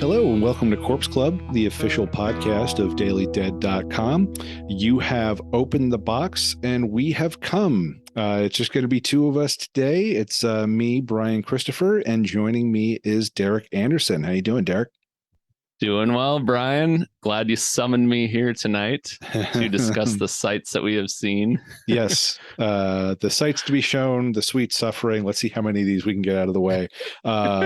Hello and welcome to Corpse Club, the official podcast of dailydead.com. You have opened the box and we have come. It's just going to be two of us today. It's me, Bryan Christopher, and joining me is Derek Anderson. How you doing, Derek? Doing well, Bryan. Glad you summoned me here tonight to discuss the sights that we have seen. Yes, the sights to be shown, the sweet suffering. Let's see how many of these we can get out of the way.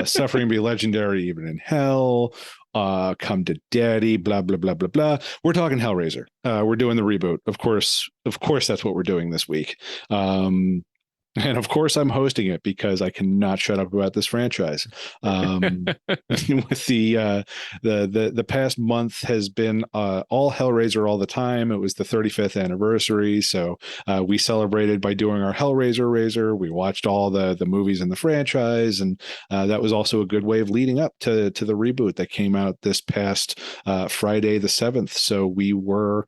Suffering be legendary even in hell. Come to daddy, blah, blah, blah, blah, blah. We're talking Hellraiser. We're doing the reboot. Of course, that's what we're doing this week. And of course, I'm hosting it because I cannot shut up about this franchise. With the past month has been all Hellraiser all the time. It was the 35th anniversary, so we celebrated by doing our Hellraiser. We watched all the movies in the franchise, and that was also a good way of leading up to the reboot that came out this past Friday the 7th. So we were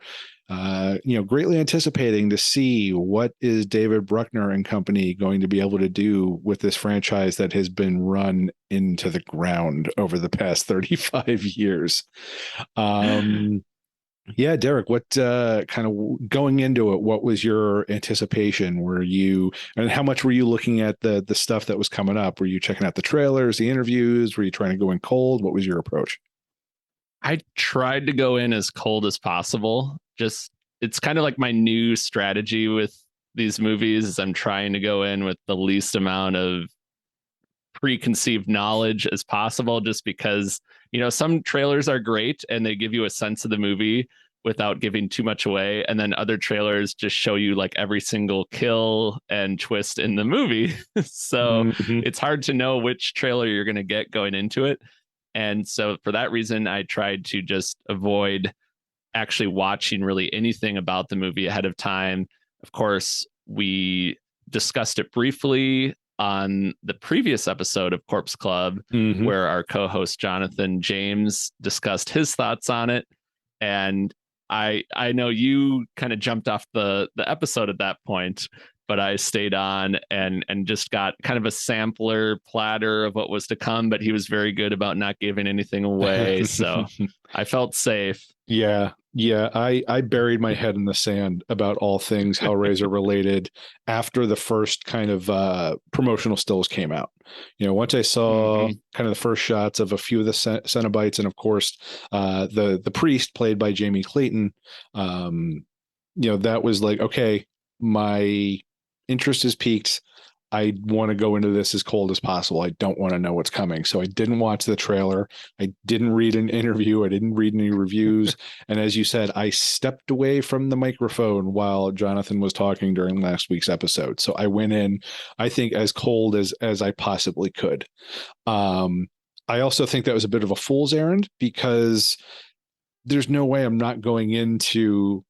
greatly anticipating to see what is David Bruckner and company going to be able to do with this franchise that has been run into the ground over the past 35 years. Yeah, Derek, what kind of going into it, what was your anticipation? And how much were you looking at the stuff that was coming up? Were you checking out the trailers, the interviews? Were you trying to go in cold? What was your approach? I tried to go in as cold as possible. It's kind of like my new strategy with these movies is I'm trying to go in with the least amount of preconceived knowledge as possible, just because, some trailers are great and they give you a sense of the movie without giving too much away. And then other trailers just show you like every single kill and twist in the movie. So It's hard to know which trailer you're going to get going into it. And so for that reason, I tried to just avoid actually watching really anything about the movie ahead of time. Of course, we discussed it briefly on the previous episode of Corpse Club, where our co-host Jonathan James discussed his thoughts on it. And I know you kind of jumped off the episode at that point, but I stayed on and just got kind of a sampler platter of what was to come, but he was very good about not giving anything away. So I felt safe. Yeah. I buried my head in the sand about all things Hellraiser related after the first kind of promotional stills came out. Once I saw kind of the first shots of a few of the Cenobites, and of course the priest played by Jamie Clayton, that was like, okay, my interest is piqued. I want to go into this as cold as possible. I don't want to know what's coming. So I didn't watch the trailer. I didn't read an interview. I didn't read any reviews. And as you said, I stepped away from the microphone while Jonathan was talking during last week's episode. So I went in, I think, as cold as I possibly could. I also think that was a bit of a fool's errand because there's no way I'm not going into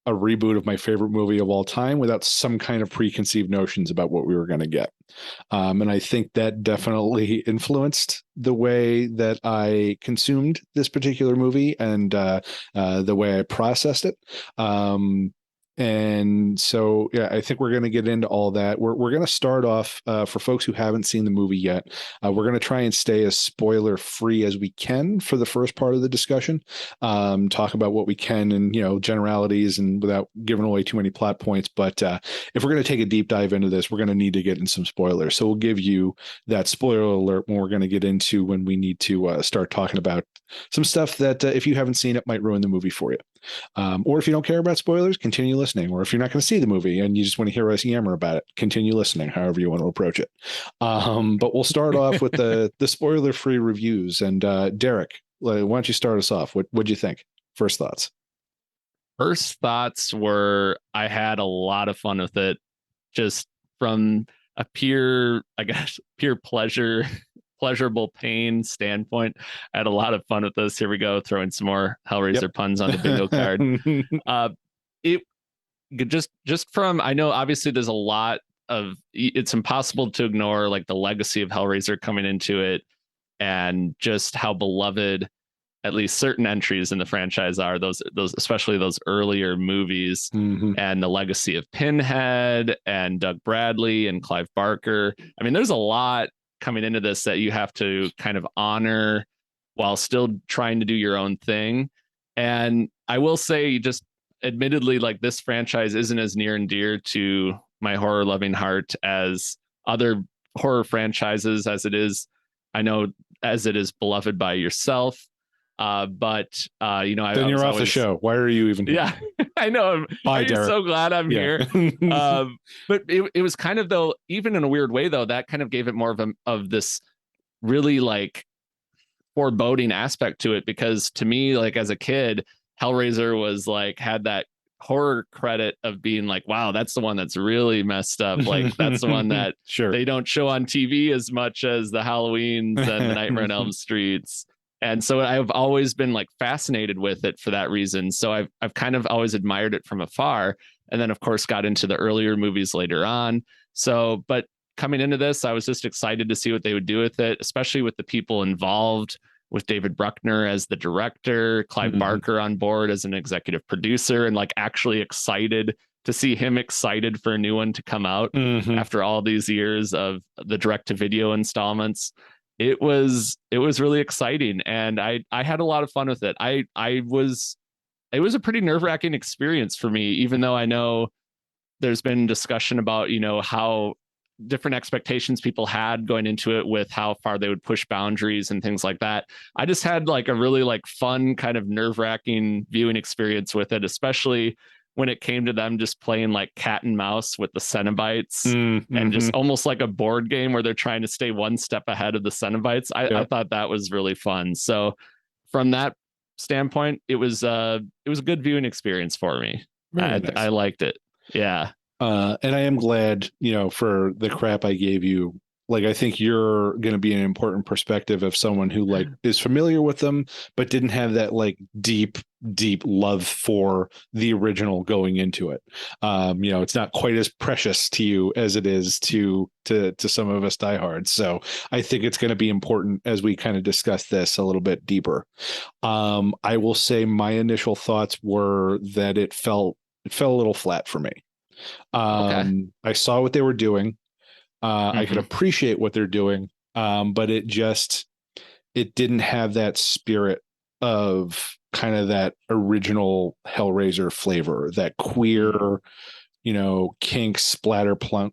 a reboot of my favorite movie of all time without some kind of preconceived notions about what we were going to get. And I think that definitely influenced the way that I consumed this particular movie and the way I processed it. And so, yeah, I think we're going to get into all that. We're going to start off for folks who haven't seen the movie yet. We're going to try and stay as spoiler free as we can for the first part of the discussion. Talk about what we can and, generalities and without giving away too many plot points. But if we're going to take a deep dive into this, we're going to need to get in some spoilers. So we'll give you that spoiler alert when we're going to get into when we need to start talking about some stuff that if you haven't seen it might ruin the movie for you. Or if you don't care about spoilers, continue listening. Or if you're not going to see the movie and you just want to hear us yammer about it, continue listening, however you want to approach it. But we'll start off with the spoiler-free reviews. And Derek, why don't you start us off? What'd you think? First thoughts. First thoughts were I had a lot of fun with it, just from a pure pleasurable pain standpoint. I had a lot of fun with this. Here we go, throwing some more Hellraiser puns on the bingo card. Just from, I know obviously there's a lot of, it's impossible to ignore like the legacy of Hellraiser coming into it and just how beloved at least certain entries in the franchise are, those especially those earlier movies, and the legacy of Pinhead and Doug Bradley and Clive Barker. I mean, there's a lot coming into this that you have to kind of honor while still trying to do your own thing. And I will say, just admittedly, like this franchise isn't as near and dear to my horror loving heart as other horror franchises, as it is, I know, as it is beloved by yourself. But you know, Then I was you're off the always, show. Why are you even here? yeah, I know. Bye, Are you Derek. so glad I'm Yeah. here? But it was kind of, though, even in a weird way, though, that kind of gave it more of this really like foreboding aspect to it, because to me, like as a kid, Hellraiser was like had that horror credit of being like, wow, that's the one that's really messed up. Like that's the one that Sure. they don't show on TV as much as the Halloweens and the Nightmare on Elm Streets. And so I've always been like fascinated with it for that reason. So I've kind of always admired it from afar. And then of course got into the earlier movies later on. So, but coming into this, I was just excited to see what they would do with it, especially with the people involved, with David Bruckner as the director, Clive Barker on board as an executive producer, and like actually excited to see him excited for a new one to come out after all these years of the direct to video installments. It was really exciting, and I had a lot of fun with it. It was a pretty nerve-wracking experience for me, even though I know there's been discussion about, you know, how different expectations people had going into it with how far they would push boundaries and things like that. I just had like a really like fun kind of nerve-wracking viewing experience with it, especially when it came to them just playing like cat and mouse with the Cenobites and just almost like a board game where they're trying to stay one step ahead of the Cenobites. I thought that was really fun. So from that standpoint, it was a good viewing experience for me. Nice. I liked it. Yeah. And I am glad, you know, for the crap I gave you. Like, I think you're going to be an important perspective of someone who like is familiar with them, but didn't have that like deep love for the original going into it. You know, it's not quite as precious to you as it is to some of us diehards. So I think it's going to be important as we kind of discuss this a little bit deeper. I will say my initial thoughts were that it felt a little flat for me. Okay. I saw what they were doing. I could appreciate what they're doing, but it didn't have that spirit of kind of that original Hellraiser flavor, that queer, you know, kink splatterpunk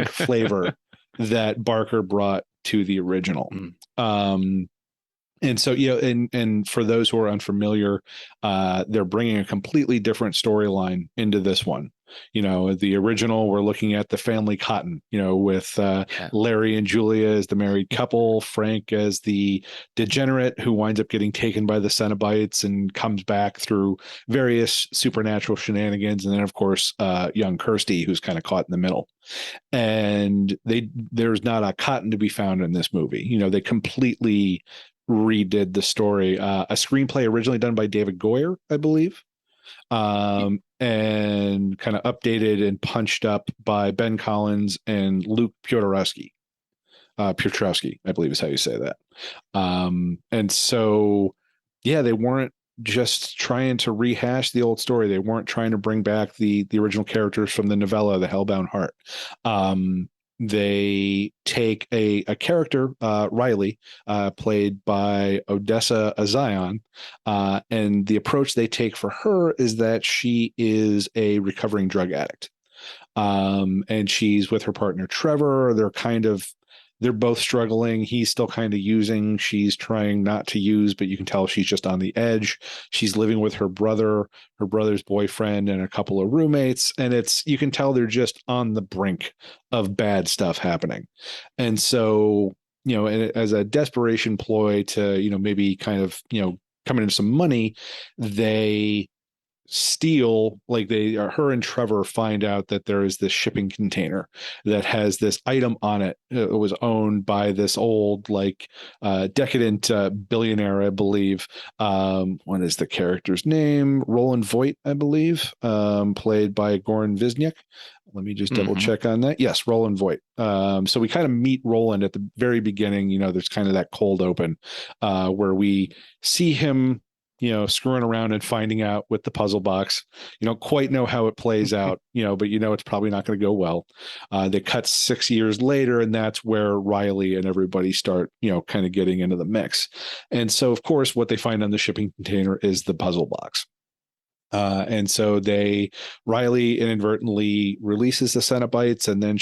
flavor that Barker brought to the original. And so, you know, and for those who are unfamiliar, they're bringing a completely different storyline into this one. You know, the original, we're looking at the family Cotton, you know, with Larry and Julia as the married couple, Frank as the degenerate who winds up getting taken by the Cenobites and comes back through various supernatural shenanigans. And then, of course, young Kirsty, who's kind of caught in the middle. And there's not a Cotton to be found in this movie. You know, they completely redid the story. A screenplay originally done by David Goyer, I believe, and kind of updated and punched up by Ben Collins and Luke Piotrowski. Piotrowski, I believe is how you say that. And so, yeah, they weren't just trying to rehash the old story. They weren't trying to bring back the original characters from the novella, The Hellbound Heart. They take a character, Riley, played by Odessa Azion, and the approach they take for her is that she is a recovering drug addict, and she's with her partner Trevor. They're both struggling. He's still kind of using. She's trying not to use, but you can tell she's just on the edge. She's living with her brother's boyfriend, and a couple of roommates. And you can tell they're just on the brink of bad stuff happening. And so, you know, as a desperation ploy to, you know, maybe kind of, you know, coming into some money, they steal, like her and Trevor find out that there is this shipping container that has this item on it. It was owned by this old like decadent billionaire, I believe. What is the character's name? Roland Voight, I believe, played by Goran Visnyak. Let me just double check on that. Yes, Roland Voight. So we kind of meet Roland at the very beginning. You know, there's kind of that cold open where we see him screwing around and finding out with the puzzle box. You don't quite know how it plays out, but it's probably not going to go well. They cut 6 years later, and that's where Riley and everybody start, kind of getting into the mix. And so, of course, what they find on the shipping container is the puzzle box. And so Riley inadvertently releases the Cenobites, and then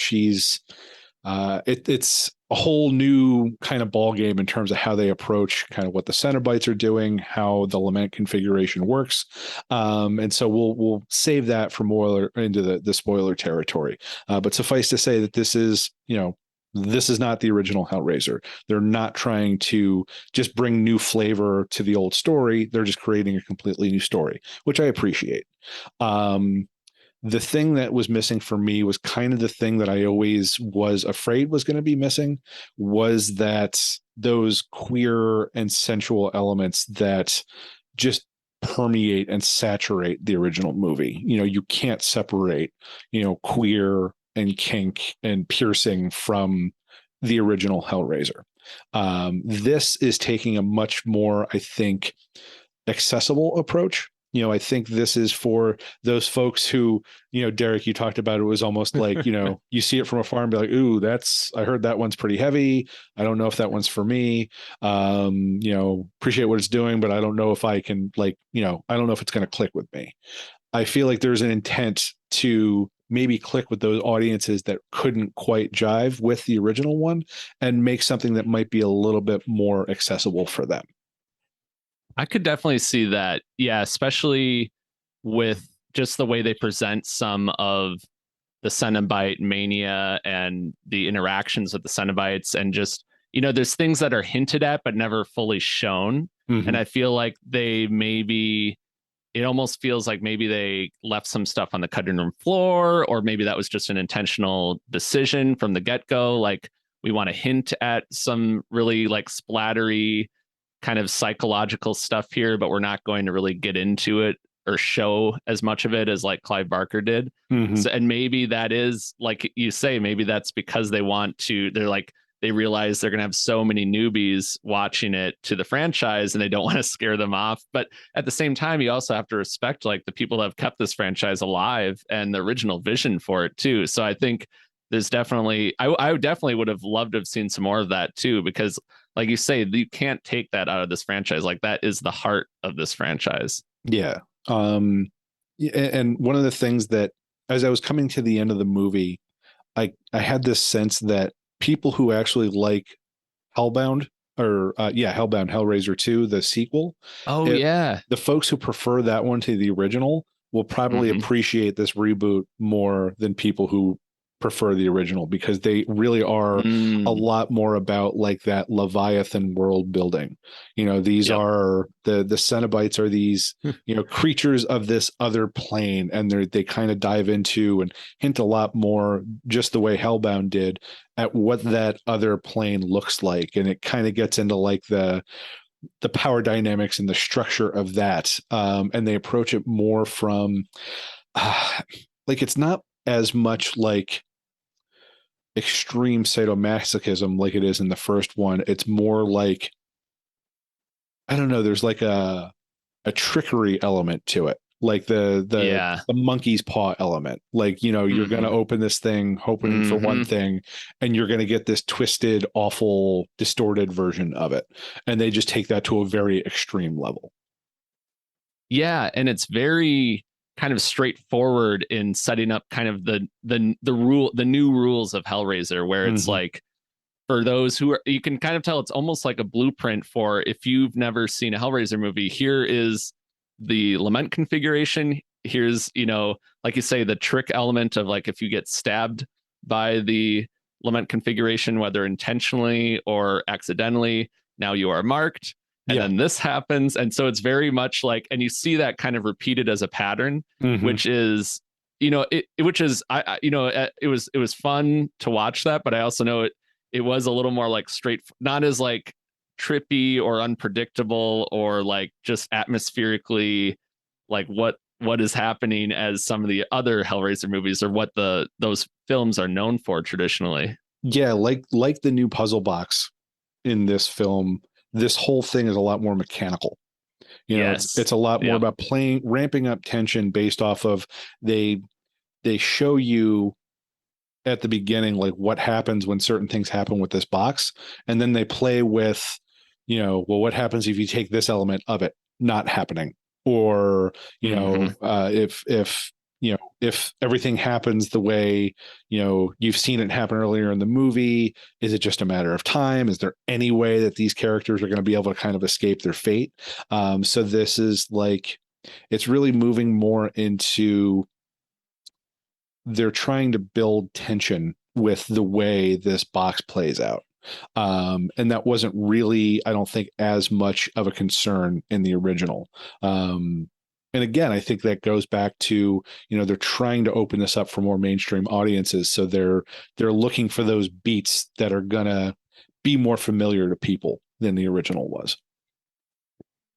it's a whole new kind of ball game in terms of how they approach kind of what the Cenobites are doing, how the Lament configuration works. And so we'll save that for more into the spoiler territory. But suffice to say that this is not the original Hellraiser. They're not trying to just bring new flavor to the old story. They're just creating a completely new story, which I appreciate. The thing that was missing for me was kind of the thing that I always was afraid was going to be missing, was that those queer and sensual elements that just permeate and saturate the original movie. You can't separate, queer and kink and piercing from the original Hellraiser. This is taking a much more, I think, accessible approach. I think this is for those folks who, Derek, you talked about, it was almost like, you see it from afar and be like, ooh, I heard that one's pretty heavy. I don't know if that one's for me. Appreciate what it's doing, but I don't know if I can I don't know if it's going to click with me. I feel like there's an intent to maybe click with those audiences that couldn't quite jive with the original one and make something that might be a little bit more accessible for them. I could definitely see that. Yeah, especially with just the way they present some of the Cenobite mania and the interactions with the Cenobites, and just, there's things that are hinted at but never fully shown. Mm-hmm. And I feel like it almost feels like maybe they left some stuff on the cutting room floor, or maybe that was just an intentional decision from the get-go. Like, we want to hint at some really splattery kind of psychological stuff here, but we're not going to really get into it or show as much of it as Clive Barker did. Mm-hmm. So, and maybe that is, like you say, maybe that's because they realize they're going to have so many newbies watching it to the franchise, and they don't want to scare them off. But at the same time, you also have to respect the people that have kept this franchise alive and the original vision for it too. So I think there's definitely, I definitely would have loved to have seen some more of that too, because like you say, you can't take that out of this franchise. That is the heart of this franchise. Yeah. And one of the things that, as I was coming to the end of the movie, I had this sense that people who actually like Hellbound Hellraiser 2, the sequel. The folks who prefer that one to the original will probably appreciate this reboot more than people who prefer the original, because they really are a lot more about that Leviathan world building. These are the Cenobites are these creatures of this other plane, and they kind of dive into and hint a lot more, just the way Hellbound did, at what that other plane looks like, and it kind of gets into the power dynamics and the structure of that, and they approach it more from it's not as much extreme sadomasochism like it is in the first one. It's more I don't know, there's a trickery element to it, the monkey's paw element. You're going to open this thing hoping for one thing, and you're going to get this twisted, awful, distorted version of it, and they just take that to a very extreme level. Yeah, and it's very kind of straightforward in setting up kind of the new rules of Hellraiser, where it's for those who are, you can kind of tell it's almost like a blueprint for, if you've never seen a Hellraiser movie, here is the Lament configuration. Here's, like you say, the trick element of if you get stabbed by the Lament configuration, whether intentionally or accidentally, now you are marked. And then this happens. And so it's very much and you see that kind of repeated as a pattern, which is, it was fun to watch that, but I also know it was a little more straight, not as trippy or unpredictable or just atmospherically what is happening as some of the other Hellraiser movies, or what those films are known for traditionally. Yeah. Like the new puzzle box in this film, this whole thing is a lot more mechanical. Yes. It's a lot more Yep. about ramping up tension based off of they show you at the beginning like what happens when certain things happen with this box, and then they play with, well, what happens if you take this element of it not happening, or Hmm. if everything happens the way you've seen it happen earlier in the movie, is it just a matter of time? Is there any way that these characters are going to be able to kind of escape their fate? So this is like, it's really moving more into, they're trying to build tension with the way this box plays out. And that wasn't really, I don't think, as much of a concern in the original. And again, I think that goes back to, they're trying to open this up for more mainstream audiences. So they're looking for those beats that are gonna be more familiar to people than the original was.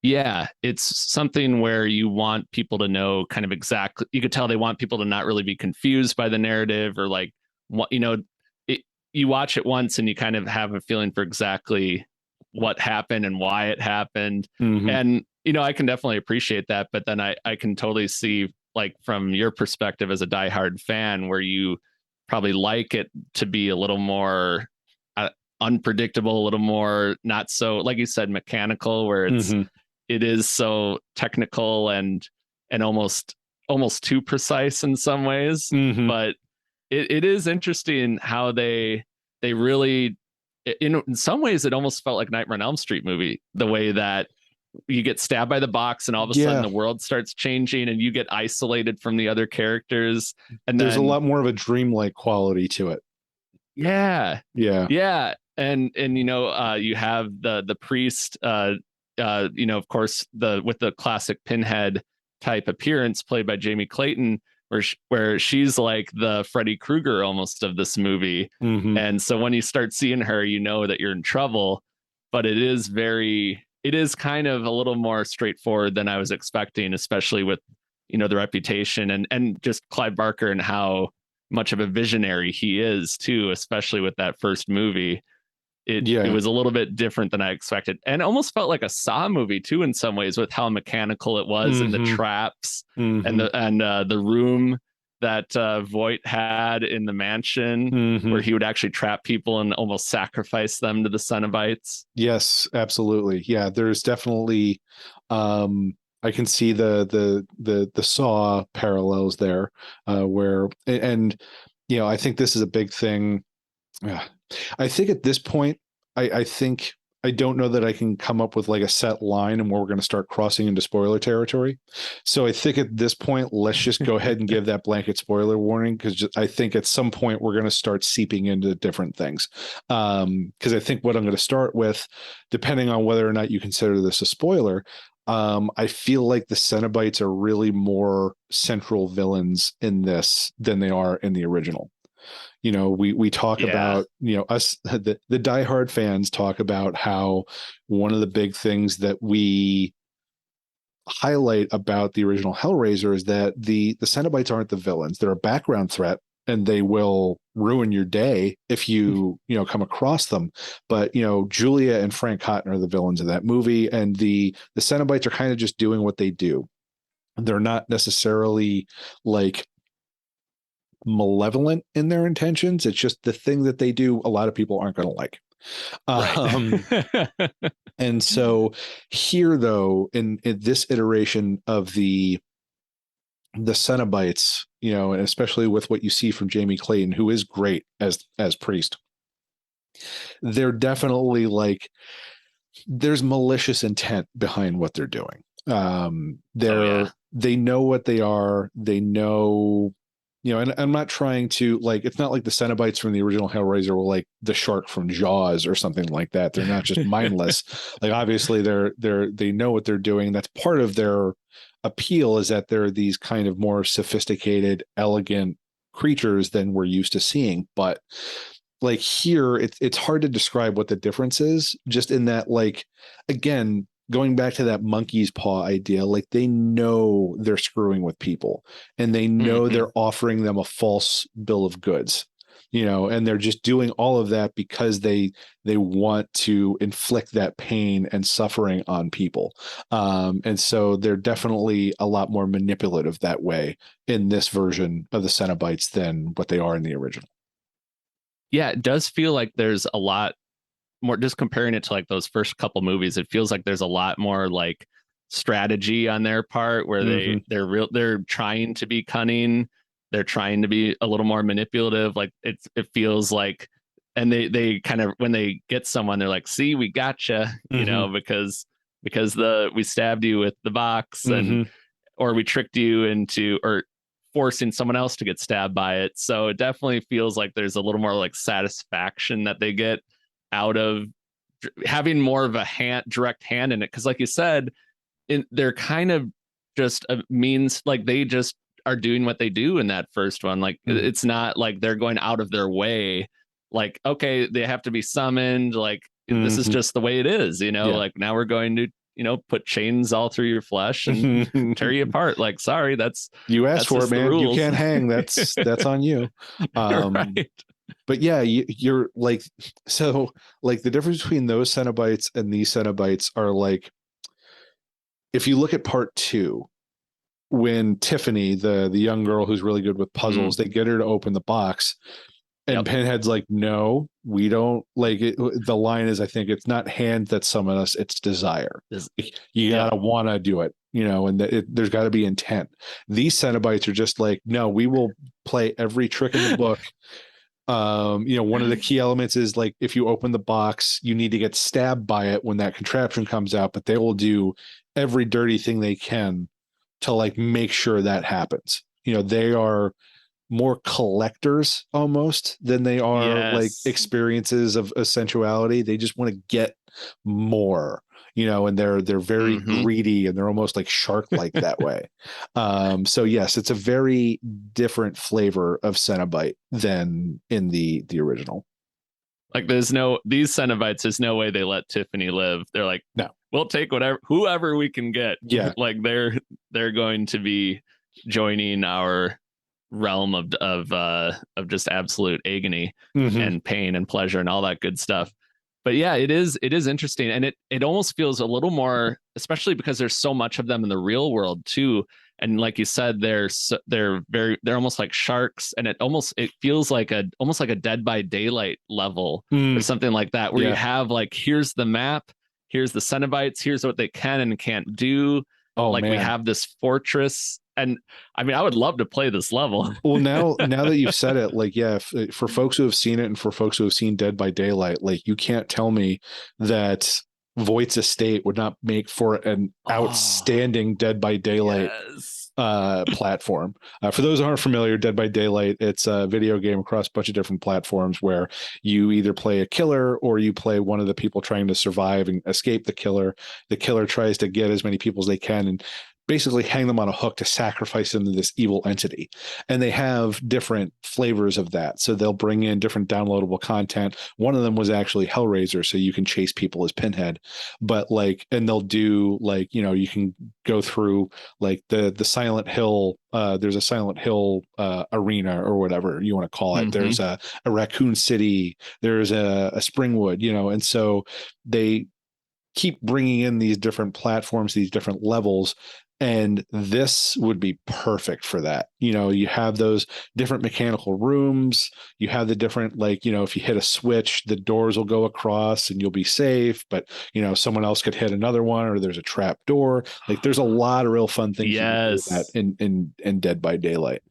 Yeah, it's something where you want people to know kind of exactly. You could tell they want people to not really be confused by the narrative, or like what it, you watch it once and you kind of have a feeling for exactly what happened and why it happened. Mm-hmm. And I can definitely appreciate that, but then I can totally see, like, from your perspective as a diehard fan, where you probably like it to be a little more unpredictable, a little more not so, like you said, mechanical, where Mm-hmm. it is so technical and almost too precise in some ways. Mm-hmm. But it is interesting how they really, in some ways it almost felt like Nightmare on Elm Street movie, the way that you get stabbed by the box and all of a sudden Yeah, the world starts changing and you get isolated from the other characters. And there's a then, lot more of a dreamlike quality to it. yeah, Yeah. yeah. And you have the priest, of course, the with the classic Pinhead type appearance played by Jamie Clayton, where she's like the Freddy Krueger almost of this movie. Mm-hmm. And so when you start seeing her, you know that you're in trouble. But it is kind of a little more straightforward than I was expecting, especially with the reputation and just Clive Barker and how much of a visionary he is too, especially with that first movie. It Yeah. was a little bit different than I expected, and almost felt like a Saw movie too in some ways, with how mechanical it was, and the Mm-hmm. traps, and Mm-hmm. the room that Voight had in the mansion, Mm-hmm. where he would actually trap people and almost sacrifice them to the Cenobites. Yes, absolutely. Yeah, there's definitely, I can see the Saw parallels there, where, and I think this is a big thing. Yeah. I think at this point, I think, I don't know that I can come up with like a set line and where we're going to start crossing into spoiler territory. So I think at this point, let's just go ahead and give that blanket spoiler warning, because I think at some point we're going to start seeping into different things. Because I think what I'm going to start with, depending on whether or not you consider this a spoiler, I feel like the Cenobites are really more central villains in this than they are in the original. We talk Yeah. about, us, the diehard fans talk about how one of the big things that we highlight about the original Hellraiser is that the Cenobites aren't the villains. They're a background threat, and they will ruin your day if you come across them. But Julia and Frank Cotton are the villains of that movie, and the Cenobites are kind of just doing what they do. They're not necessarily like malevolent in their intentions. It's just the thing that they do, a lot of people aren't going to like. Right. And so here, though, in this iteration of the Cenobites, and especially with what you see from Jamie Clayton, who is great as priest, they're definitely like, there's malicious intent behind what they're doing. Oh yeah. They know what they are. They know, and I'm not trying to, like, it's not like the Cenobites from the original Hellraiser were like the shark from Jaws or something like that. They're not just mindless. Like, obviously they know what they're doing. That's part of their appeal, is that they're these kind of more sophisticated, elegant creatures than we're used to seeing. But like here, it's hard to describe what the difference is, just in that, like, again, going back to that monkey's paw idea, like, they know they're screwing with people, and they know Hmm. they're offering them a false bill of goods. and they're just doing all of that because they want to inflict that pain and suffering on people. And so they're definitely a lot more manipulative that way in this version of the Cenobites than what they are in the original. Yeah, it does feel like there's a lot more, just comparing it to like those first couple movies, it feels like there's a lot more like strategy on their part where they're trying to be cunning, they're trying to be a little more manipulative. Like it feels like, and they kind of, when they get someone, they're like, see, we gotcha, because we stabbed you with the box, and or we tricked you into, or forcing someone else to get stabbed by it. So it definitely feels like there's a little more like satisfaction that they get out of having more of a direct hand in it. Because like you said, they're kind of just a means, like they just are doing what they do in that first one. Like it's not like they're going out of their way. Like, okay, they have to be summoned. Like this is just the way it is, like now we're going to, put chains all through your flesh and tear you apart. Like, sorry, you asked for it, man. You can't hang. That's on you. Right. But yeah, you're like, so like the difference between those Cenobites and these Cenobites are like, if you look at part 2, when Tiffany, the young girl who's really good with puzzles, they get her to open the box, and Pinhead's like, no, we don't, like it. The line is, I think, it's not hand that summon us, it's desire. You gotta want to do it, and there's got to be intent. These Cenobites are just like, no, we will play every trick in the book. One of the key elements is like, if you open the box, you need to get stabbed by it when that contraption comes out, but they will do every dirty thing they can to like make sure that happens. They are more collectors almost than they are like experiences of sensuality. They just want to get more, and they're very greedy, and they're almost like shark-like that way. So yes, it's a very different flavor of Cenobite than in the original. Like these Cenobites, there's no way they let Tiffany live. They're like, no, we'll take whoever we can get. Yeah. Like they're going to be joining our realm of just absolute agony and pain and pleasure and all that good stuff. But yeah, it is interesting, and it almost feels a little more, especially because there's so much of them in the real world too. And like you said, they're almost like sharks, and it feels like almost like a Dead by Daylight level or something like that, where you have like, here's the map, here's the Cenobites, here's what they can and can't do. We have this fortress. And I mean, I would love to play this level. Well, now that you've said it, like, yeah, for folks who have seen it and for folks who have seen Dead by Daylight, like, you can't tell me that Voight's estate would not make for an outstanding Dead by Daylight platform. For those who aren't familiar, Dead by Daylight, it's a video game across a bunch of different platforms where you either play a killer or you play one of the people trying to survive and escape the killer. The killer tries to get as many people as they can and basically hang them on a hook to sacrifice them to this evil entity. And they have different flavors of that. So they'll bring in different downloadable content. One of them was actually Hellraiser, so you can chase people as Pinhead. But like, and they'll do like, you can go through like the Silent Hill, there's a Silent Hill arena or whatever you want to call it. There's a Raccoon City, there's a Springwood, and so they keep bringing in these different platforms, these different levels. And this would be perfect for that. You have those different mechanical rooms. You have the different, like, if you hit a switch, the doors will go across and you'll be safe. But, someone else could hit another one, or there's a trap door. Like, there's a lot of real fun things you can do with that in Dead by Daylight.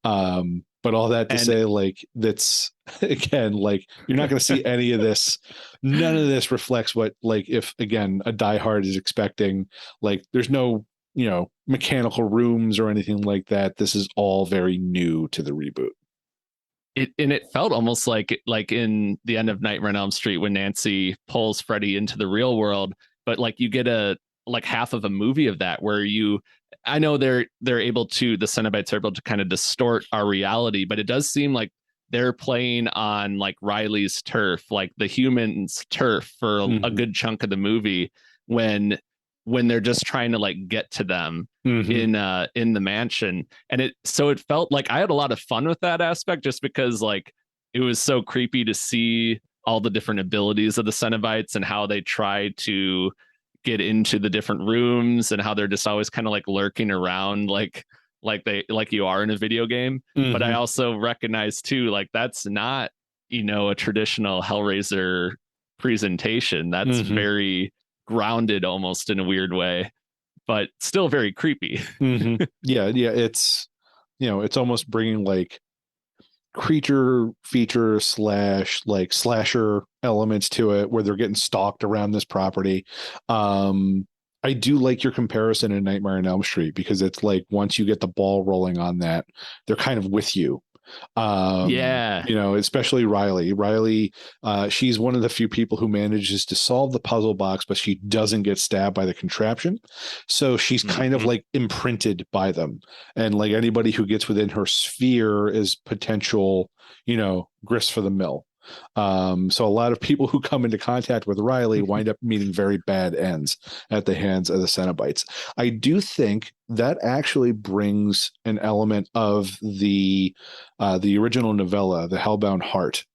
But all that to say, like, that's, again, like, you're not going to see any of this. None of this reflects what, like, if, again, a diehard is expecting. Like, there's no, mechanical rooms or anything like that. This is all very new to the reboot. It felt almost like in the end of Nightmare on Elm Street when Nancy pulls Freddy into the real world, but like you get half of a movie of that where I know they're able to, the Cenobites are able to kind of distort our reality, but it does seem like they're playing on like Riley's turf, like the humans' turf for a good chunk of the movie when they're just trying to like get to them in the mansion. And it felt like I had a lot of fun with that aspect, just because like it was so creepy to see all the different abilities of the Cenobites and how they try to get into the different rooms and how they're just always kind of like lurking around like you are in a video game. But I also recognize too, like that's not, a traditional Hellraiser presentation. That's very grounded almost in a weird way, but still very creepy. Yeah, it's almost bringing like creature feature slash like slasher elements to it where they're getting stalked around this property. I do like your comparison in Nightmare on Elm Street because it's like once you get the ball rolling on that, they're kind of with you. Yeah. Especially Riley, she's one of the few people who manages to solve the puzzle box, but she doesn't get stabbed by the contraption, so she's kind of like imprinted by them, and like anybody who gets within her sphere is potential grist for the mill. So a lot of people who come into contact with Riley wind up meeting very bad ends at the hands of the Cenobites. I do think that actually brings an element of the original novella, The Hellbound Heart.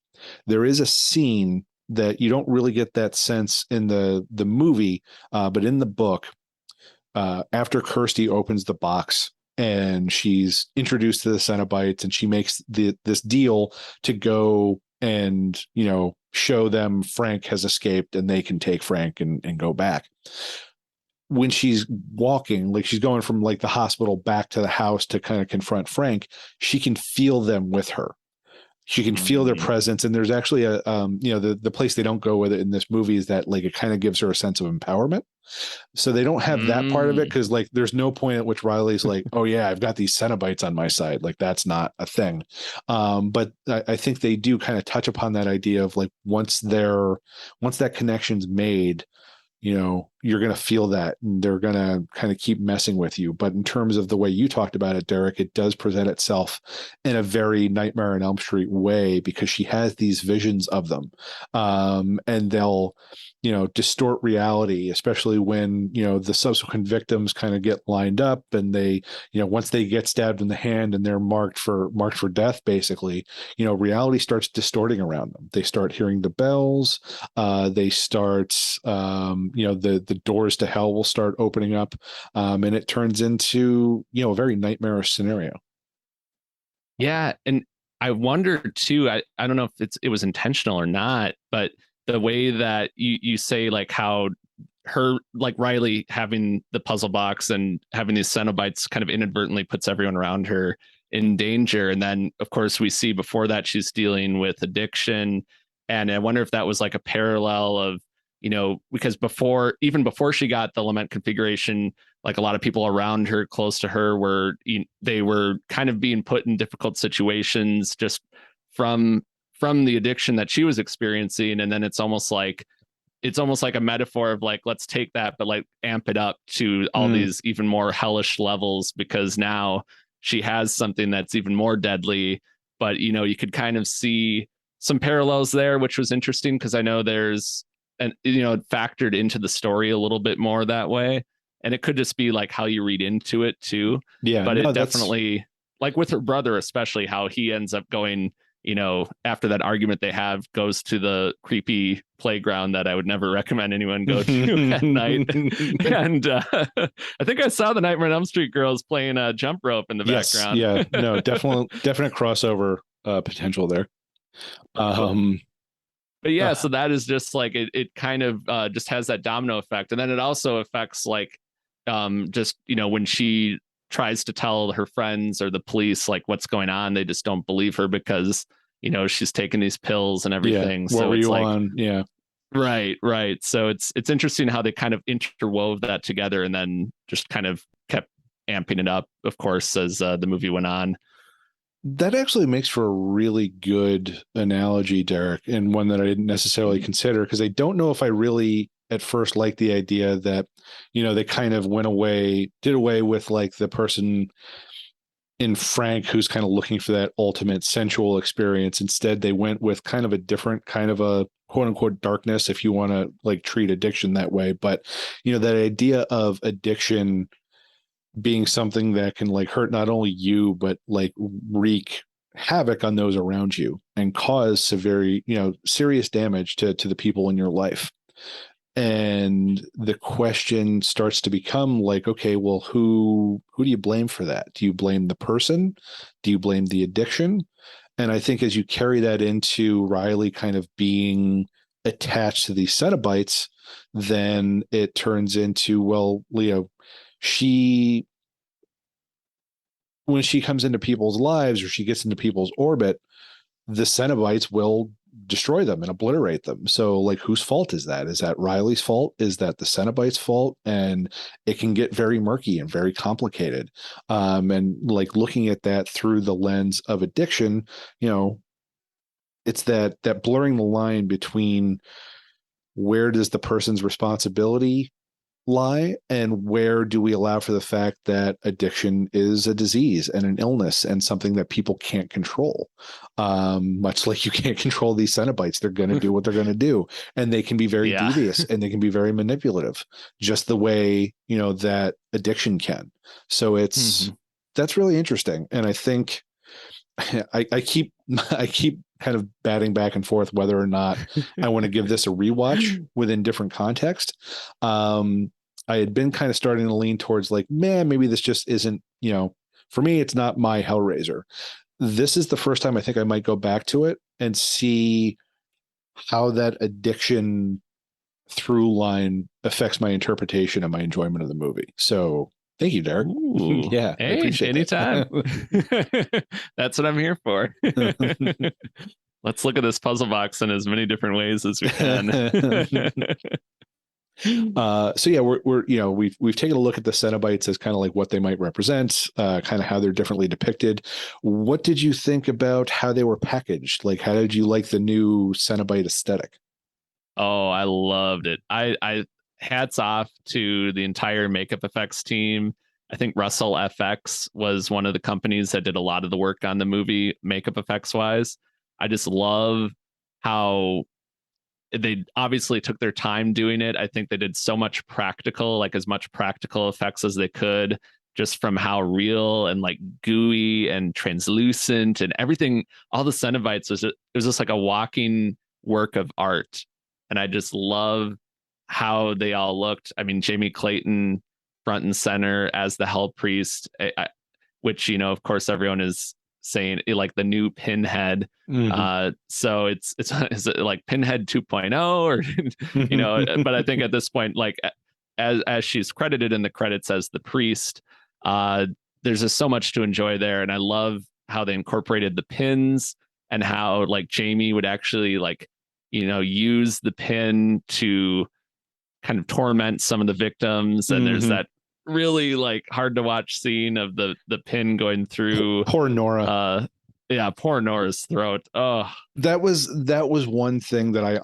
There is a scene that you don't really get that sense in the movie, but in the book, after Kirsty opens the box and she's introduced to the Cenobites, and she makes this deal to go and show them Frank has escaped and they can take Frank and go back. When she's walking, like she's going from like the hospital back to the house to kind of confront Frank, she can feel them with her. She can feel their presence. And there's actually a the place they don't go with it in this movie is that like it kind of gives her a sense of empowerment. So they don't have that part of it because like there's no point at which Riley's like, oh yeah, I've got these Cenobites on my side. Like that's not a thing. But I think they do kind of touch upon that idea of like once that connection's made, you're going to feel that and they're going to kind of keep messing with you. But in terms of the way you talked about it, Derek, it does present itself in a very Nightmare on Elm Street way because she has these visions of them. And they'll, distort reality, especially when, the subsequent victims kind of get lined up and they, once they get stabbed in the hand and they're marked for death, basically, reality starts distorting around them. They start hearing the bells. They start, the doors to hell will start opening up, and it turns into a very nightmarish scenario. Yeah, and I wonder too. I don't know if it was intentional or not, but the way that you say like how her like Riley having the puzzle box and having these Cenobites kind of inadvertently puts everyone around her in danger, and then of course we see before that she's dealing with addiction, and I wonder if that was like a parallel of because before she got the Lament configuration, like a lot of people around her, close to her, they were kind of being put in difficult situations just from the addiction that she was experiencing. And then it's almost like a metaphor of like, let's take that, but like amp it up to all these even more hellish levels, because now she has something that's even more deadly. But, you could kind of see some parallels there, which was interesting because I know there's, and factored into the story a little bit more that way, and it could just be like how you read into it too. Yeah, but it definitely, like with her brother especially, how he ends up going, after that argument they have, goes to the creepy playground that I would never recommend anyone go to at night. And I think I saw the Nightmare on Elm Street girls playing a jump rope in the background. Yeah, no, definite crossover potential there. But yeah, so that is just like it kind of just has that domino effect. And then it also affects like just, when she tries to tell her friends or the police like what's going on, they just don't believe her because, she's taking these pills and everything. Yeah. What were you on? Yeah. Right. So it's interesting how they kind of interwove that together and then just kind of kept amping it up, of course, as the movie went on. That actually makes for a really good analogy, Derek, and one that I didn't necessarily consider because I don't know if I really at first liked the idea that, they kind of did away with like the person in Frank who's kind of looking for that ultimate sensual experience. Instead, they went with kind of a different kind of a quote unquote darkness, if you want to like treat addiction that way. But, that idea of addiction being something that can like hurt not only you, but like wreak havoc on those around you and cause severe, serious damage to the people in your life. And the question starts to become like, okay, well, who do you blame for that? Do you blame the person? Do you blame the addiction? And I think as you carry that into Riley kind of being attached to these Cenobites, then it turns into, well, Leo, she, when she comes into people's lives or she gets into people's orbit, the Cenobites will destroy them and obliterate them. So, like, whose fault is that? Is that Riley's fault? Is that the Cenobites' fault? And it can get very murky and very complicated. And like looking at that through the lens of addiction, it's that blurring the line between where does the person's responsibility lie and where do we allow for the fact that addiction is a disease and an illness and something that people can't control. Much like you can't control these Cenobites, they're going to do what they're going to do, and they can be very devious and they can be very manipulative, just the way that addiction can. So that's really interesting. And I think I keep kind of batting back and forth whether or not I want to give this a rewatch within different context. I had been kind of starting to lean towards like, man, maybe this just isn't, for me, it's not my Hellraiser. This is the first time I think I might go back to it and see how that addiction through line affects my interpretation and my enjoyment of the movie. So thank you, Derek. Ooh, yeah, hey, I appreciate anytime. That's what I'm here for. Let's look at this puzzle box in as many different ways as we can. So yeah, we've taken a look at the Cenobites as kind of like what they might represent, kind of how they're differently depicted. What did you think about how they were packaged? Like, how did you like the new Cenobite aesthetic? Oh, I loved it. I hats off to the entire makeup effects team. I think Russell FX was one of the companies that did a lot of the work on the movie makeup effects wise. I just love how they obviously took their time doing it. I think they did so much practical, like as much practical effects as they could, just from how real and like gooey and translucent and everything. All the Cenobites it was just like a walking work of art. And I just love how they all looked. I mean, Jamie Clayton front and center as the Hell Priest, which, of course, everyone is saying like the new Pinhead. So is it like Pinhead 2.0 or, but I think at this point, like as she's credited in the credits as the priest, there's just so much to enjoy there. And I love how they incorporated the pins and how like Jamie would actually like, use the pin to kind of torment some of the victims. And there's that really like hard to watch scene of the pin going through poor Nora. Poor Nora's throat. Oh, that was one thing that I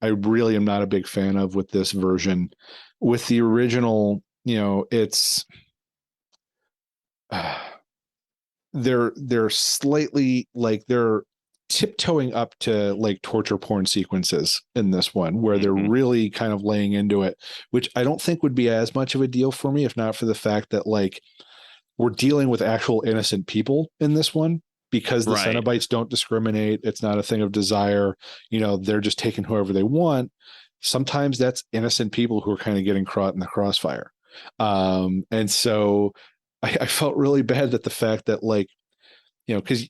really am not a big fan of with this version. With the original, it's they're slightly like they're tiptoeing up to like torture porn sequences in this one where they're really kind of laying into it, which I don't think would be as much of a deal for me if not for the fact that like we're dealing with actual innocent people in this one, because the Cenobites don't discriminate. It's not a thing of desire. They're just taking whoever they want. Sometimes that's innocent people who are kind of getting caught in the crossfire. And so I felt really bad that the fact that like, because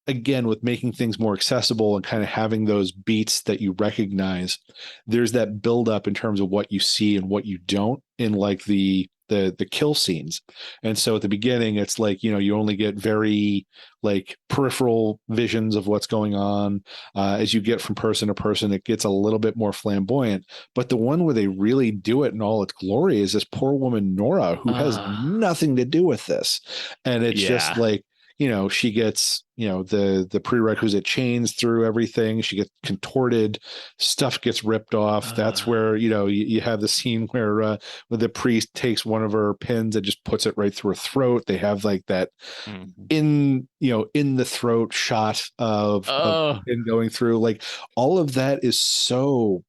again, with making things more accessible and kind of having those beats that you recognize, there's that buildup in terms of what you see and what you don't in like the kill scenes. And so at the beginning, it's like, you only get very like peripheral visions of what's going on. As you get from person to person, it gets a little bit more flamboyant. But the one where they really do it in all its glory is this poor woman, Nora, who has nothing to do with this. And it's just like, she gets, the prerequisite chains through everything. She gets contorted, stuff gets ripped off. That's where, you have the scene where the priest takes one of her pins and just puts it right through her throat. They have like that in the throat shot of pin going through. Like all of that is so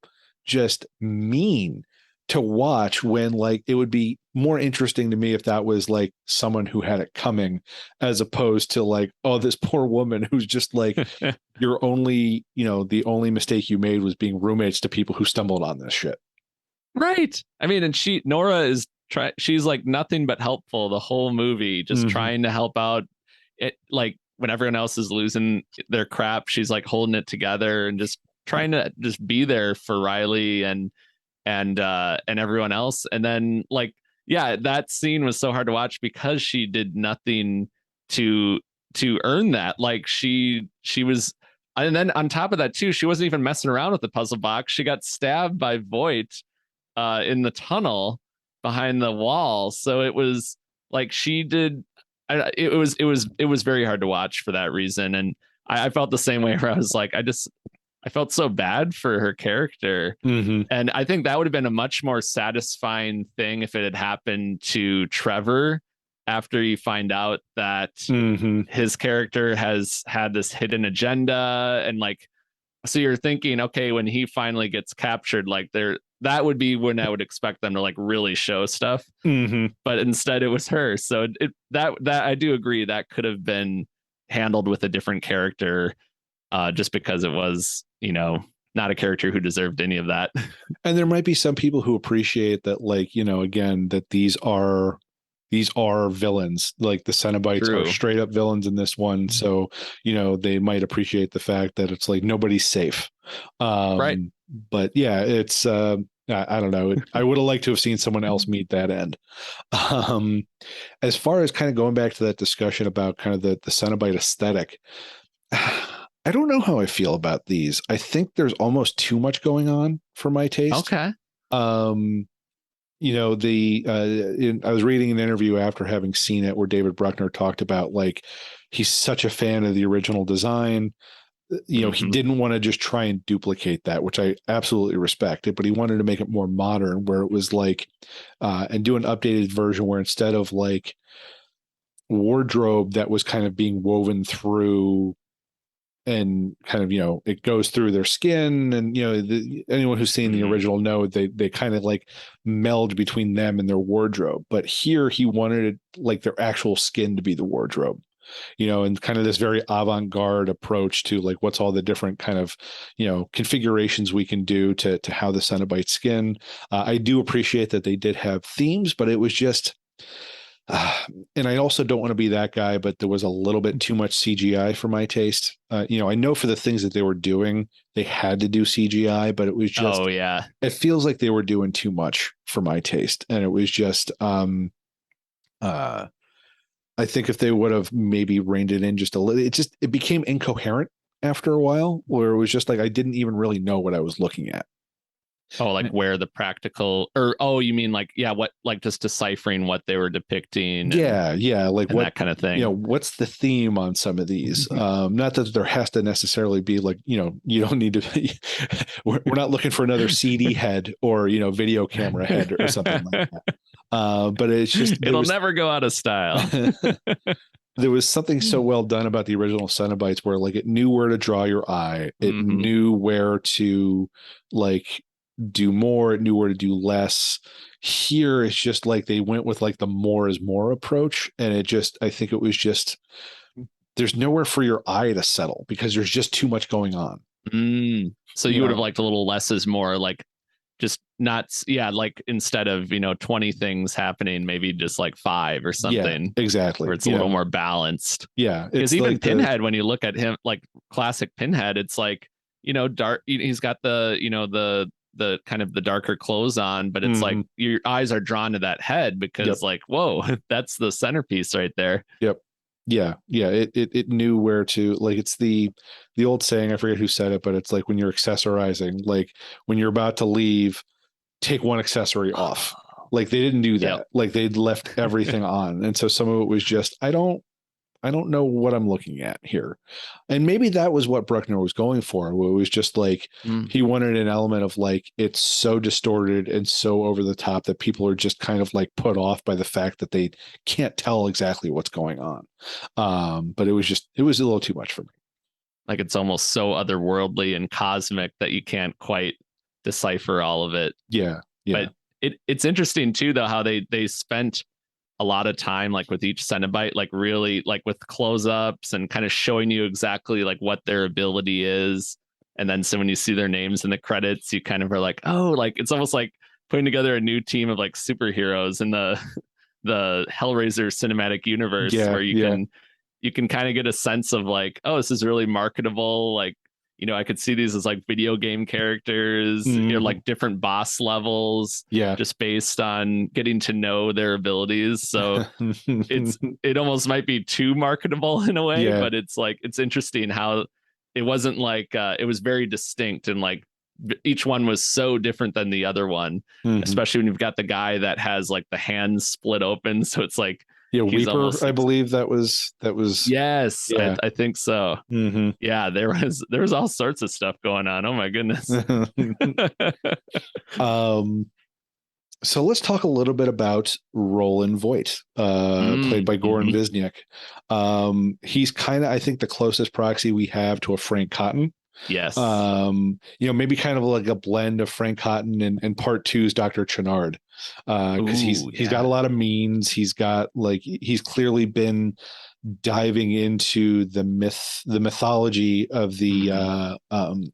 just mean to watch when like it would be more interesting to me if that was like someone who had it coming, as opposed to like, oh, this poor woman who's just like, your only, the only mistake you made was being roommates to people who stumbled on this shit. Right. I mean, and Nora is she's like nothing but helpful the whole movie, just trying to help out it, like when everyone else is losing their crap, she's like holding it together and just trying to just be there for Riley and everyone else. And then like, yeah, that scene was so hard to watch because she did nothing to earn that. Like she was, and then on top of that too, she wasn't even messing around with the puzzle box. She got stabbed by Voight in the tunnel behind the wall. So it was like she did. It was very hard to watch for that reason, and I felt the same way. Where I was like, I felt so bad for her character, and I think that would have been a much more satisfying thing if it had happened to Trevor after you find out that his character has had this hidden agenda, and like, so you're thinking, okay, when he finally gets captured, like that would be when I would expect them to like really show stuff. But instead it was her. So that I do agree that could have been handled with a different character, just because it was, not a character who deserved any of that. And there might be some people who appreciate that, like, again, that these are villains. Like the Cenobites are straight up villains in this one. So, they might appreciate the fact that it's like nobody's safe. Right. But yeah, it's I don't know. I would have liked to have seen someone else meet that end. As far as kind of going back to that discussion about kind of the Cenobite aesthetic, I don't know how I feel about these. I think there's almost too much going on for my taste. Okay. I was reading an interview after having seen it where David Bruckner talked about like he's such a fan of the original design. He didn't want to just try and duplicate that, which I absolutely respected, but he wanted to make it more modern, where it was like, and do an updated version where instead of like wardrobe that was kind of being woven through and kind of, it goes through their skin, and anyone who's seen the original know they kind of like meld between them and their wardrobe. But here he wanted it like their actual skin to be the wardrobe, and kind of this very avant-garde approach to like what's all the different kind of configurations we can do to how the Cenobite skin. I do appreciate that they did have themes, but it was just and I also don't want to be that guy, but there was a little bit too much CGI for my taste. I know for the things that they were doing, they had to do CGI, but it was just, it feels like they were doing too much for my taste. And it was just, I think if they would have maybe reined it in just a little, it became incoherent after a while, where it was just like, I didn't even really know what I was looking at. Oh, like where the practical, or you mean like, what, like just deciphering what they were depicting? Like what that kind of thing. What's the theme on some of these? Not that there has to necessarily be like, you don't need to. We're not looking for another CD head or video camera head or something like that. But it's just it'll never go out of style. There was something so well done about the original Cenobites where like it knew where to draw your eye. It knew where to like do more, it knew where to do less. Here it's just like they went with like the more is more approach, and I think it was just there's nowhere for your eye to settle because there's just too much going on. So you would have liked a little less is more, like just not like instead of 20 things happening, maybe just like 5 or something. Exactly, where it's a little more balanced. Because even like Pinhead, when you look at him, like classic Pinhead, it's like dark, he's got the kind of the darker clothes on, but it's like your eyes are drawn to that head because like, whoa, that's the centerpiece right there. It knew where to, like, it's the old saying, I forget who said it, but it's like when you're accessorizing, like when you're about to leave, take one accessory off. Like they didn't do that. Like they'd left everything on, and so some of it was just I don't know what I'm looking at here. And maybe that was what Bruckner was going for. Where it was just like, he wanted an element of like, it's so distorted and so over the top that people are just kind of like put off by the fact that they can't tell exactly what's going on. But it was a little too much for me. Like it's almost so otherworldly and cosmic that you can't quite decipher all of it. Yeah. But It's interesting too, though, how they spent a lot of time like with each Cenobite, like really like with close-ups and kind of showing you exactly like what their ability is. And then so when you see their names in the credits, you kind of are like, oh, like it's almost like putting together a new team of like superheroes in the Hellraiser cinematic universe, Yeah, where yeah. you can kind of get a sense of like, oh, this is really marketable. Like, I could see these as like video game characters, Mhm. like different boss levels, Yeah. just based on getting to know their abilities. So it almost might be too marketable in a way, Yeah. but it's like it's interesting how it wasn't like it was very distinct, and like each one was so different than the other one, Mhm. especially when you've got the guy that has like the hands split open, so it's like Yeah, he's Weeper, almost I like, believe that was yes, yeah. I think so. Hmm. Yeah, there was all sorts of stuff going on. Oh my goodness. um so let's talk a little bit about Roland Voigt, played by Goran Mm-hmm. Visniak. He's kind of, I think, the closest proxy we have to a Frank Cotton. Yes. Maybe kind of like a blend of Frank Cotton and part two's Dr. Chenard. Because Ooh, he's got a yeah. lot of means. He's got like he's clearly been diving into the mythology Mm-hmm.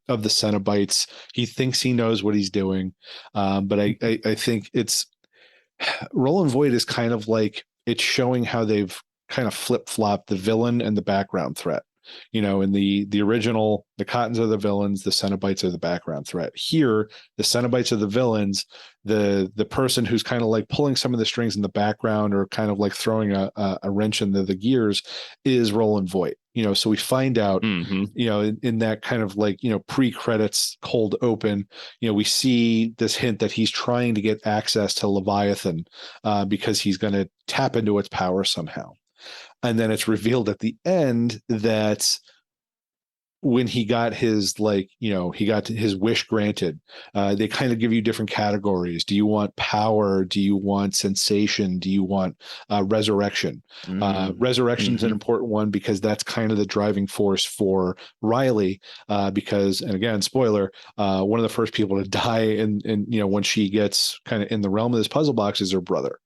of the Cenobites. He thinks he knows what he's doing, but I think it's Roland Voigt is kind of like it's showing how they've kind of flip flopped the villain and the background threat. In the original, the Cottons are the villains, the Cenobites are the background threat. Here, the Cenobites are the villains. The person who's kind of like pulling some of the strings in the background or kind of like throwing a wrench in the gears is Roland Voigt. So we find out, Mm-hmm. in that kind of like, pre-credits cold open, we see this hint that he's trying to get access to Leviathan because he's going to tap into its power somehow. And then it's revealed at the end that when he got his he got his wish granted, they kind of give you different categories. Do you want power? Do you want sensation? Do you want resurrection? Resurrection is an Mm-hmm. important one because that's kind of the driving force for Riley, because, and again, spoiler, one of the first people to die in when she gets kind of in the realm of this puzzle box is her brother.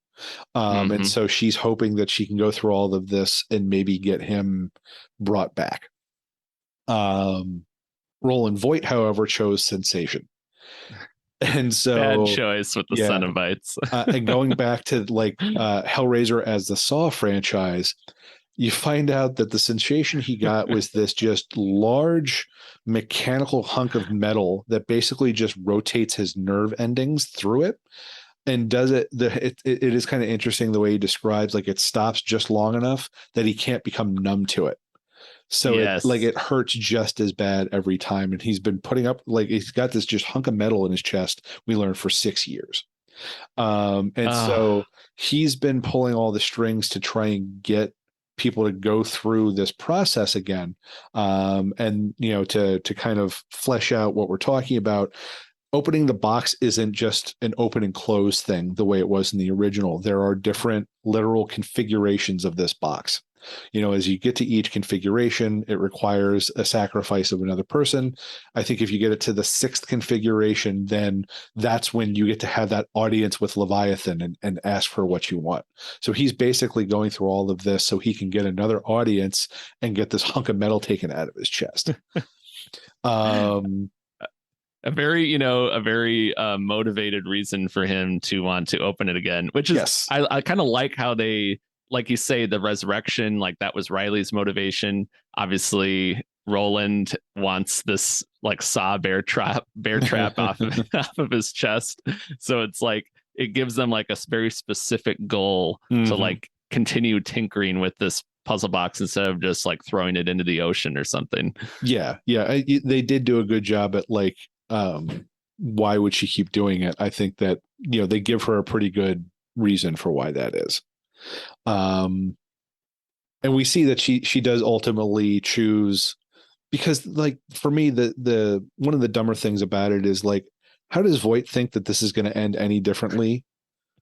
And Mm-hmm. so she's hoping that she can go through all of this and maybe get him brought back. Um, Roland Voigt, however, chose sensation. And Bad so, choice with the yeah. Cenobites. And going back to like Hellraiser as the Saw franchise, you find out that the sensation he got was this just large mechanical hunk of metal that basically just rotates his nerve endings through it and does it is kind of interesting the way he describes like it stops just long enough that he can't become numb to it. So Yes. it hurts just as bad every time. And he's been putting up like he's got this just hunk of metal in his chest, we learned, for 6 years. And so Ah, he's been pulling all the strings to try and get people to go through this process again. And to kind of flesh out what we're talking about. Opening the box isn't just an open and close thing the way it was in the original. There are different literal configurations of this box. As you get to each configuration, it requires a sacrifice of another person. I think if you get it to the sixth configuration, then that's when you get to have that audience with Leviathan and ask for what you want. So he's basically going through all of this so he can get another audience and get this hunk of metal taken out of his chest. Um, a very motivated reason for him to want to open it again, which is yes. I kind of like how they, like you say, the resurrection, like that was Riley's motivation. Obviously, Roland wants this like saw bear trap off of off of his chest. So it's like it gives them like a very specific goal to Mm-hmm. like continue tinkering with this puzzle box instead of just like throwing it into the ocean or something. Yeah, yeah, they did do a good job at like, why would she keep doing it? I think that they give her a pretty good reason for why that is. Um, and we see that she does ultimately choose because, like, for me, the one of the dumber things about it is like, how does Voight think that this is going to end any differently?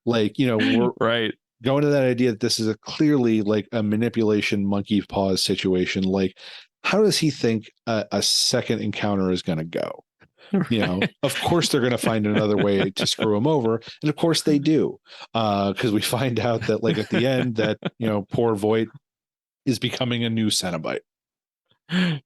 Like, we're Right. going to that idea that this is a clearly like a manipulation monkey paws situation. Like, how does he think a second encounter is going to go? Of course they're going to find another way to screw him over, and of course they do, because we find out that like at the end that poor Voight is becoming a new Cenobite.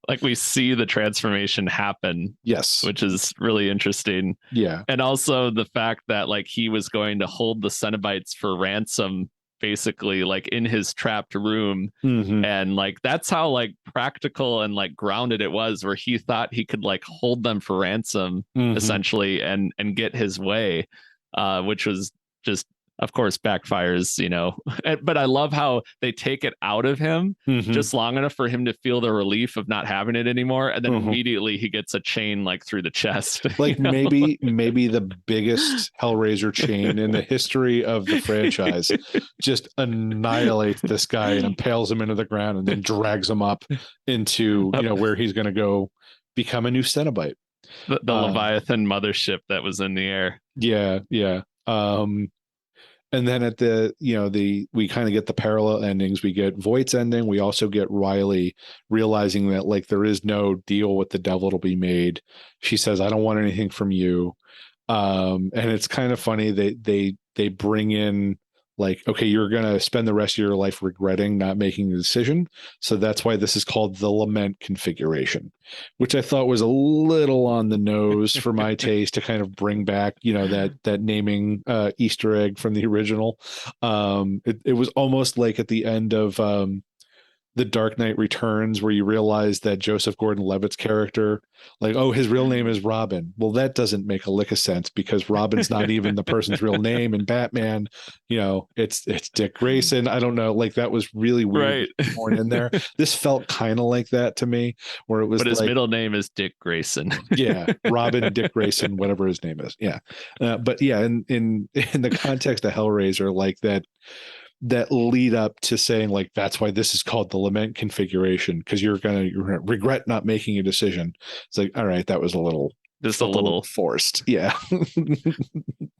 Like we see the transformation happen. Yes. Which is really interesting. Yeah. And also the fact that like he was going to hold the Cenobites for ransom, basically, like in his trapped room. Mm-hmm. And like that's how like practical and like grounded it was, where he thought he could like hold them for ransom, essentially, and get his way, which was just, of course, backfires, but I love how they take it out of him just long enough for him to feel the relief of not having it anymore, and then immediately he gets a chain like through the chest. Like maybe the biggest Hellraiser chain in the history of the franchise just annihilates this guy and impales him into the ground and then drags him up into where he's going to go become a new Cenobite. The Leviathan mothership that was in the air. Yeah. And then at we kind of get the parallel endings. We get Voight's ending. We also get Riley realizing that like there is no deal with the devil to be made. She says, "I don't want anything from you." And it's kind of funny they bring in like, okay, you're going to spend the rest of your life regretting not making a decision. So that's why this is called the Lament Configuration, which I thought was a little on the nose for my taste to kind of bring back, that naming Easter egg from the original. It was almost like at the end of The Dark Knight Returns, where you realize that Joseph Gordon-Levitt's character, like, oh, his real name is Robin. Well, that doesn't make a lick of sense because Robin's not even the person's real name. And Batman, it's Dick Grayson. I don't know. Like that was really weird. Right. Born in there. This felt kind of like that to me, where it was. But his middle name is Dick Grayson. Yeah, Robin Dick Grayson, whatever his name is. Yeah, but yeah, in the context of Hellraiser, like that lead up to saying like that's why this is called the Lament Configuration, because you're gonna regret not making a decision. It's like, all right, that was a little forced. Yeah.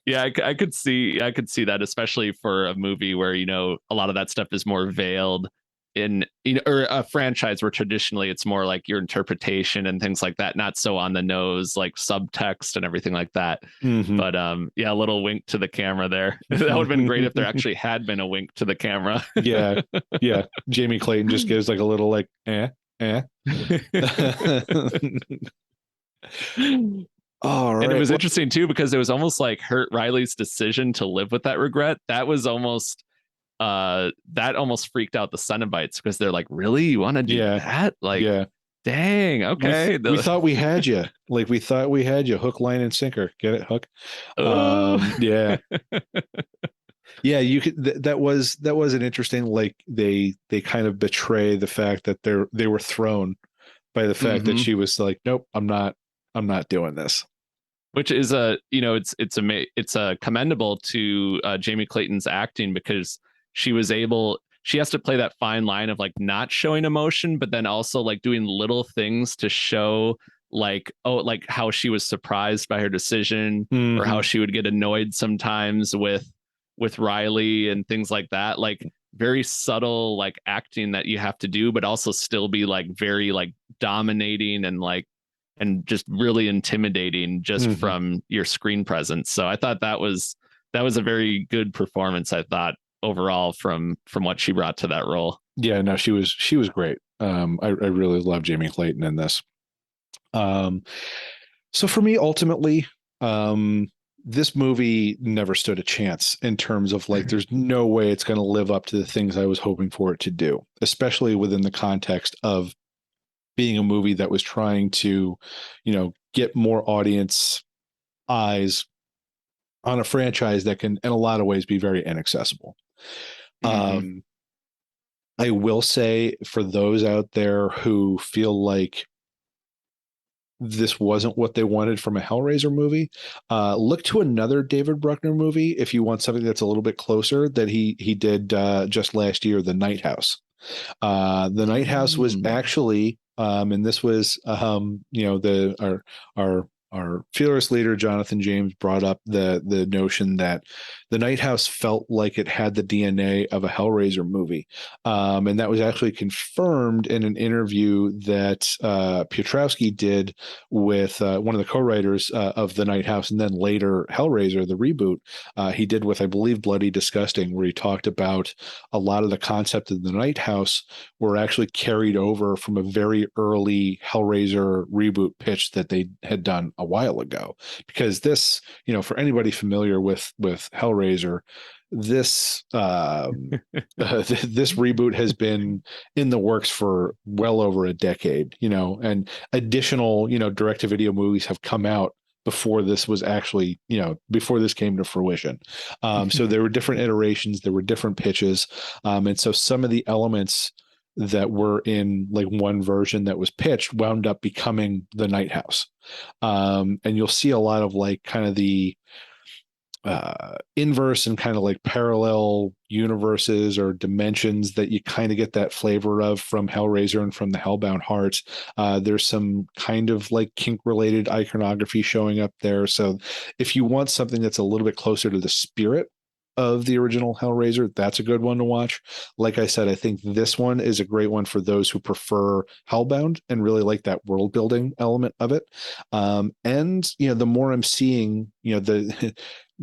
Yeah, I could see that, especially for a movie where a lot of that stuff is more veiled in or a franchise where traditionally it's more like your interpretation and things like that, not so on the nose like subtext and everything like that. But yeah, a little wink to the camera there. That would have been great if there actually had been a wink to the camera. Yeah Jamie Clayton just gives like a little like All right. And it was interesting too, because it was almost like Riley's decision to live with that regret. That was almost that almost freaked out the Cenobites, because they're like, really, you want to do that? Like, dang, okay. We thought we had you. Like, we thought we had you. Hook, line, and sinker. Get it, Hook? Yeah. Yeah, you could. That was an interesting. Like, they kind of betray the fact that they were thrown by the fact that she was like, nope, I'm not doing this. Which is it's commendable to Jamie Clayton's acting, because she has to play that fine line of like not showing emotion, but then also like doing little things to show like, oh, like how she was surprised by her decision, or how she would get annoyed sometimes with Riley and things like that. Like very subtle like acting that you have to do, but also still be like very like dominating and just really intimidating just from your screen presence. So I thought that was a very good performance, I thought, overall from what she brought to that role. Yeah, no, she was great. I really love Jamie Clayton in this. So for me, ultimately, this movie never stood a chance in terms of like, there's no way it's going to live up to the things I was hoping for it to do, especially within the context of being a movie that was trying to, get more audience eyes on a franchise that can, in a lot of ways, be very inaccessible. I will say, for those out there who feel like this wasn't what they wanted from a Hellraiser movie, look to another David Bruckner movie if you want something that's a little bit closer, that he did just last year, The Night House. The Night House was actually, and this was, our our fearless leader Jonathan James brought up the notion that the Night House felt like it had the DNA of a Hellraiser movie, and that was actually confirmed in an interview that Piotrowski did with one of the co-writers of the Night House, and then later Hellraiser, the reboot. He did with, I believe, Bloody Disgusting, where he talked about a lot of the concept of the Night House were actually carried over from a very early Hellraiser reboot pitch that they had done a while ago. Because this, for anybody familiar with Hellraiser, this this reboot has been in the works for well over a decade, and additional, direct-to-video movies have come out before this was actually, before this came to fruition. So there were different iterations, there were different pitches. And so some of the elements that were in like one version that was pitched wound up becoming the Night House. And you'll see a lot of like kind of the inverse and kind of like parallel universes or dimensions that you kind of get that flavor of from Hellraiser and from the Hellbound Heart. There's some kind of like kink related iconography showing up there. So if you want something that's a little bit closer to the spirit of the original Hellraiser, that's a good one to watch. Like I said, I think this one is a great one for those who prefer Hellbound and really like that world building element of it. And the more I'm seeing,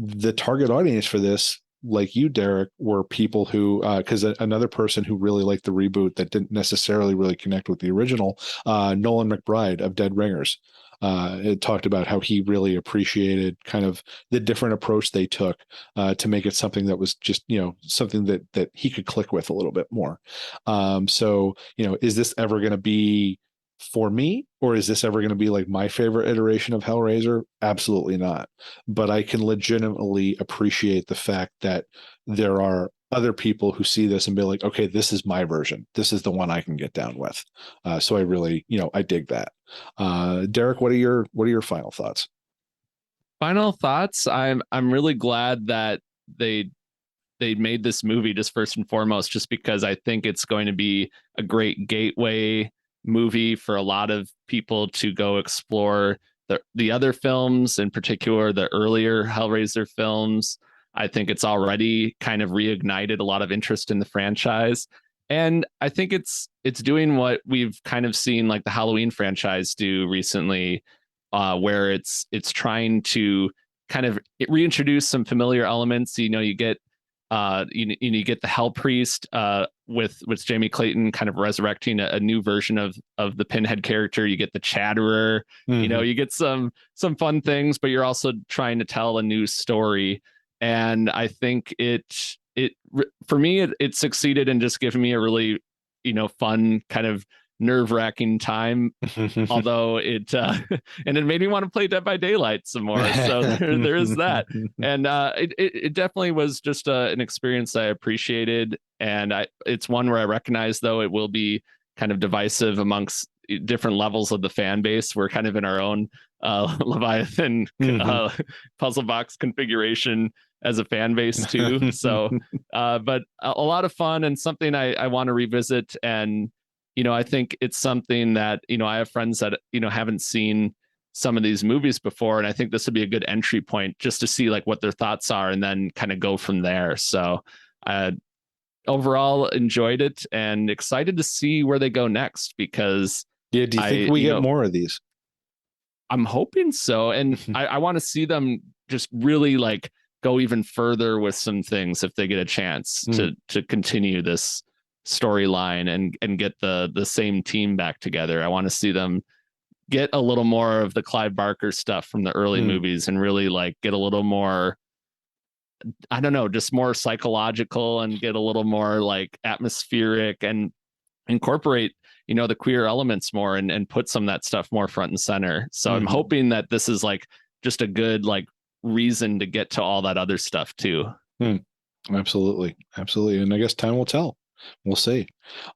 the target audience for this, like you, Derek, were people who, because another person who really liked the reboot that didn't necessarily really connect with the original, Nolan McBride of Dead Ringers. It talked about how he really appreciated kind of the different approach they took to make it something that was just, something that he could click with a little bit more. So, is this ever going to be for me, or is this ever going to be like my favorite iteration of Hellraiser? Absolutely not. But I can legitimately appreciate the fact that there are other people who see this and be like, okay, this is my version. This is the one I can get down with. So I really, I dig that. Derek, what are your final thoughts? Final thoughts. I'm really glad that they made this movie, just first and foremost, just because I think it's going to be a great gateway movie for a lot of people to go explore the other films, in particular the earlier Hellraiser films. I think it's already kind of reignited a lot of interest in the franchise, and I think it's doing what we've kind of seen like the Halloween franchise do recently, where it's trying to kind of reintroduce some familiar elements. You get you get the Hell Priest with Jamie Clayton kind of resurrecting a new version of the Pinhead character. You get the Chatterer. Mm-hmm. You get some fun things, but you're also trying to tell a new story. And I think it for me it succeeded in just giving me a really fun kind of nerve-wracking time. Although it and it made me want to play Dead by Daylight some more, so there is that. And it definitely was just an experience I appreciated, and it's one where I recognize, though, it will be kind of divisive amongst different levels of the fan base. We're kind of in our own Leviathan puzzle box configuration as a fan base too. So but a lot of fun, and something I want to revisit. And I think it's something that, I have friends that, haven't seen some of these movies before. And I think this would be a good entry point just to see like what their thoughts are and then kind of go from there. So overall enjoyed it and excited to see where they go next, because do you think we get more of these? I'm hoping so. And I want to see them just really like go even further with some things if they get a chance to continue this storyline and get the same team back together. I want to see them get a little more of the Clive Barker stuff from the early movies and really like get a little more, I don't know, just more psychological and get a little more like atmospheric and incorporate, the queer elements more and put some of that stuff more front and center. So I'm hoping that this is like just a good like reason to get to all that other stuff too. Absolutely. And I guess time will tell. We'll see.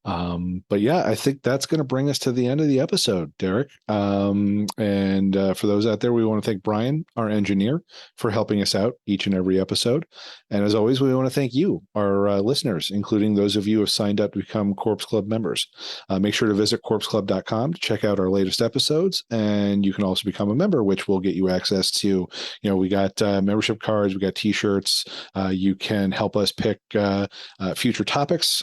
But yeah, I think that's going to bring us to the end of the episode, Derek. And for those out there, we want to thank Bryan, our engineer, for helping us out each and every episode. And as always, we want to thank you, our listeners, including those of you who have signed up to become Corpse Club members. Make sure to visit corpseclub.com to check out our latest episodes. And you can also become a member, which will get you access to, we got membership cards, we got t-shirts. You can help us pick future topics.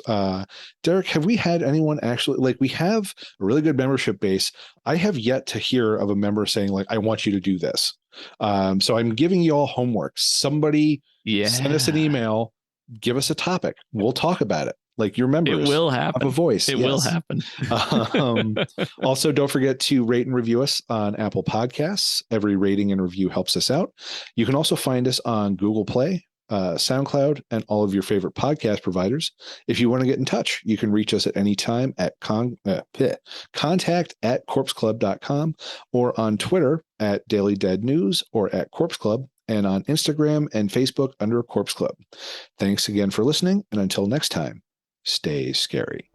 Derek, have we had anyone actually, like, we have a really good membership base. I have yet to hear of a member saying, like, I want you to do this. So I'm giving you all homework. Somebody send us an email, give us a topic. We'll talk about it. Like, your members. It will happen. Have a voice. It will happen. Also, don't forget to rate and review us on Apple Podcasts. Every rating and review helps us out. You can also find us on Google Play, SoundCloud, and all of your favorite podcast providers. If you want to get in touch, you can reach us at any time at contact@corpseclub.com, or on Twitter at Daily Dead News or at Corpse Club, and on Instagram and Facebook under Corpse Club. Thanks again for listening, and until next time, stay scary.